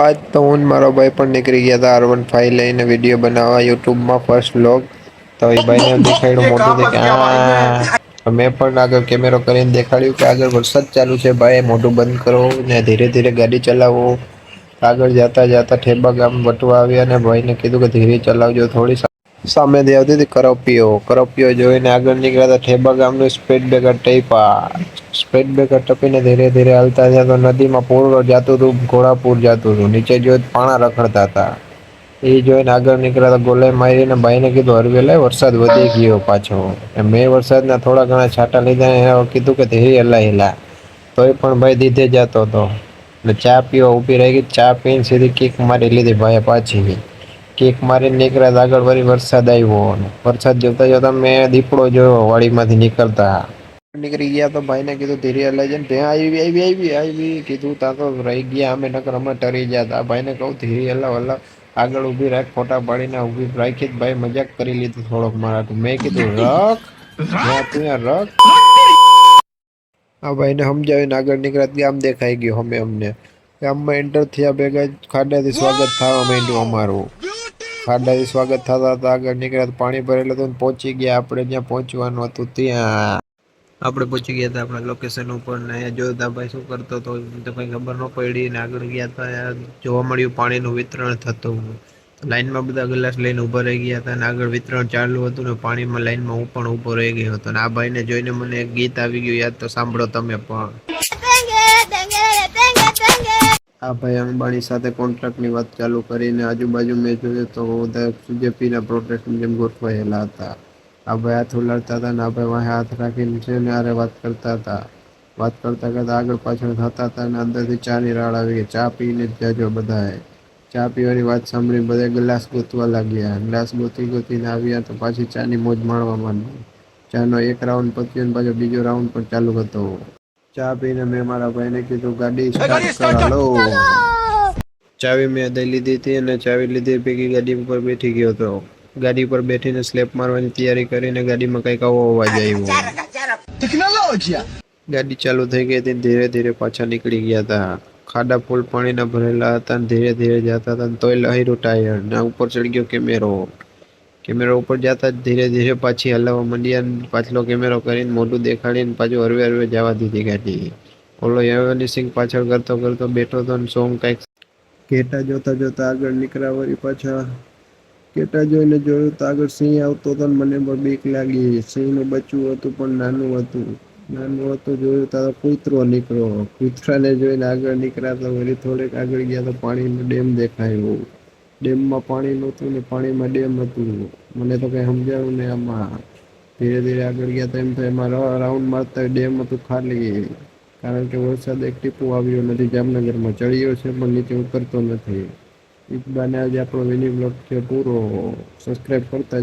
આજ તો હું મારો ભાઈ પણ નીકળી ગયા હતા R15 લઈને વિડીયો બનાવવા યુટ્યુબમાં ફર્સ્ટ વ્લોગ. તો એ ભાઈને દેખાડ્યું મોટું કે મેં પણ આગળ કેમેરો કરીને દેખાડ્યું કે આગળ વરસાદ ચાલુ છે ભાઈ મોઢું બંધ કરો ને ધીરે ધીરે ગાડી ચલાવો. આગળ જતા જતા ઠેબા ગામ વટવા આવ્યા અને ભાઈને કીધું કે ધીરે ચલાવજો થોડી સામેથી આવતી હતી કરપીઓ જોઈને આગળ નીકળ્યા હતા ઠેબા ગામનું સ્પીડ બ્રેકર ટેપા સ્પીડ બ્રેકર ટપીને ધીરે ધીરે હાલતા તો નદીમાં પૂર જતું હતું ઘોડાપુર જતું હતું નીચે જોઈ પાણા રખડતા હતા. એ જોઈને આગળ નીકળ્યા ગોલાઈ મારીને ભાઈને કીધું હરવેલા વરસાદ વધી ગયો પાછો. મેં વરસાદના થોડા ઘણા છાંટા લીધા કીધું કે ધીરે હલા તોય પણ ભાઈ દીધે જતો હતો. ચા પીવા ઉભી રહી ગઈ ચા પીને સીધી કીક મારી લીધી ભાઈ પાછી. કિક મારીને નીકળ્યા આગળ ફરી વરસાદ આવ્યો વરસાદ જોતા જોતા મેં દીપડો જોયો વાડી માંથી નીકળતા. નીકળી ગયા તો ભાઈને કીધું ધીરે હલાઈ જાય ને ત્યાં આવી કીધું તા તો રહી ગયા અમે નકર અમે ટરી ગયા ભાઈને કહું ધીરે હલાવ આગળ ઊભી રાખ ફોટા પાડીને ઊભી રાખી ભાઈ મજાક કરી લીધું થોડોક મારા મેં કીધું રખ ત્યાં તું રખ. હા ભાઈને સમજાવીને આગળ નીકળ્યા ગામ દેખાઈ ગયું અમે અમને ગામમાં એન્ટર થયા ભેગા ખાડાથી સ્વાગત થવા માંડ્યું અમારું. ખાડાથી સ્વાગત થતા હતા આગળ નીકળ્યા પાણી ભરેલું હતું પહોંચી ગયા આપણે જ્યાં પહોંચવાનું હતું ત્યાં. આપડે પહોંચી ગયા હતા આપણા લોકેશન ઉપર ને જોતા ભાઈ શું કરતો હતો કઈ ખબર ન પડી ને આગળ ગયા હતા જોવા મળ્યું પાણીનું વિતરણ થતું. લાઈનમાં બધા ગ્લાસ લઈને ઊભા રહી ગયા હતા અને આગળ વિતરણ ચાલુ હતું ને પાણીમાં લાઈનમાં હું પણ ઊભો રહી ગયો હતો અને આ ભાઈને જોઈને મને એક ગીત આવી ગયું યાદ તો સાંભળો તમે પણ. આ ભાઈ અંબાણી સાથે કોન્ટ્રાક્ટની વાત ચાલુ કરીને આજુબાજુ મેં જોયું તો બધા જેપીના પ્રોટેસ્ટની જેમ ગોઠવાયેલા હતા. આ ભાઈ હાથ ઉલાડતા હતા ને આ ભાઈ વાહે હાથ રાખીને છે ને હારે વાત કરતા હતા. વાત કરતા કરતા આગળ પાછળ થતા હતા અને અંદરથી ચાની રાડ આવી ગઈ ચા પીને જ જજો બધાએ. ચા પીવાની વાત સાંભળી બધા ગ્લાસ ગોતવા લાગ્યા ગ્લાસ ગોતીને આવ્યા તો પાછી ચાની મોજ માણવા માંડી. ચાનો એક રાઉન્ડ પત્યો ને પાછો બીજો રાઉન્ડ પણ ચાલુ હતો. ચા પીને મેં મારા ભાઈને કીધું ગાડી સ્ટાર્ટ કર હાલો. ચાવી મેં દઈ લીધી હતી અને ચાવી લીધી ભેગી ગાડી ઉપર બેઠી ગયો હતો. ગાડી પર બેઠીને સ્લેપ મારવાની તૈયારી કરીને ગાડીમાં કઈક આવો અવાજ આવ્યો. ગાડી ચાલુ થઈ ગઈ હતી ધીરે ધીરે પાછા નીકળી ગયા હતા. ખાડા ફૂલ પાણીના ભરેલા હતા અને ધીરે ધીરે જતા હતા તોય લહેરું ટાયર ના ઉપર ચડી ગયો કેમેરો ઉપર જતા જ ધીરે ધીરે પાછી હલાવવા માંડ્યા પાછલો કેમેરો કરીને મોઢું દેખાડીને પાછું હરવે હરવે જવા દીધી ગાડી. ઓલો યવની સિંહ પાછળ કરતો કરતો બેઠો હતો ને સોંગ કઈક ઘેટા જોતા જોતા આગળ નીકળ્યા વળી પાછા ઘેટા જોઈને જોયું તો આગળ સિંહ આવતો હતો ને મને પણ બીક લાગી. સિંહનું બચ્ચું હતું પણ નાનું હતું જોયું તો કૂતરો નીકળ્યો કૂતરાને જોઈને આગળ નીકળ્યા તો વળી થોડેક આગળ ગયા તો પાણીનો ડેમ દેખાયો. ડેમમાં પાણી નહોતું ને પાણીમાં ડેમ હતું મને તો કઈ સમજાયું ને આમાં. ધીરે ધીરે આગળ ગયા તો એમ તો એમાં રાઉન્ડ મારતા ડેમ હતું ખાલી. કારણ કે વરસાદ એક ટીપું આવ્યો નથી જામનગરમાં ચડ્યો છે પણ નીચે ઉતરતો નથી. એક બાને આજે આપણો મિની બ્લોગ છે પૂરો સબસ્ક્રાઈબ કરતા